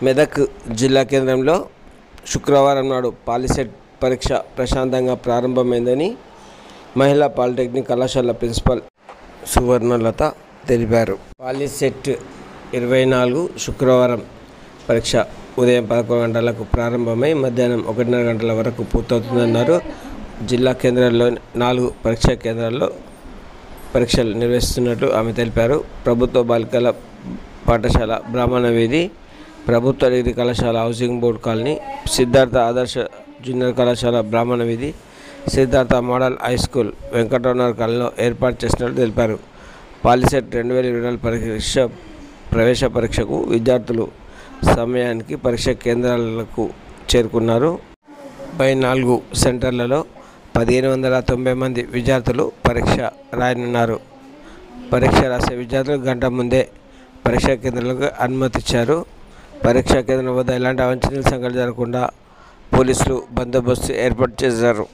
మెదక్ జిల్లా కేంద్రంలో శుక్రవారం నాడు పాలిసెట్ పరీక్ష ప్రశాంతంగా ప్రారంభమైందని మహిళా పాలిటెక్నిక్ కళాశాల ప్రిన్సిపల్ సువర్ణలత తెలిపారు. పాలిసెట్ 24 శుక్రవారం పరీక్ష ఉదయం 11 గంటలకు ప్రారంభమై మధ్యాహ్నం 1:30 గంటల వరకు పూర్తవుతుందన్నారు. జిల్లా కేంద్రాల్లోని 4 పరీక్షా కేంద్రాల్లో పరీక్షలు నిర్వహిస్తున్నట్లు ఆమె తెలిపారు. ప్రభుత్వ బాలికల పాఠశాల బ్రాహ్మణ వీధి, ప్రభుత్వ డిగ్రీ కళాశాల హౌసింగ్ బోర్డు కాలనీ, సిద్ధార్థ ఆదర్శ జూనియర్ కళాశాల బ్రాహ్మణ వీధి, Siddhartha model high school Venkataramana కాలనీలో ఏర్పాటు చేసినట్లు తెలిపారు. పాలిసెట్ 2024 ప్రవేశ పరీక్షకు విద్యార్థులు సమయానికి పరీక్ష కేంద్రాలకు చేరుకున్నారు. 4 సెంటర్లలో 1590 మంది విద్యార్థులు పరీక్ష రాయనున్నారు. పరీక్ష రాసే విద్యార్థులు గంట ముందే పరీక్షా కేంద్రాలకు అనుమతిచ్చారు. పరీక్షా కేంద్రం వద్ద ఎలాంటి అవాంఛనీయ సంఘటనలు జరగకుండా పోలీసులు బందోబస్తు ఏర్పాటు చేశారు.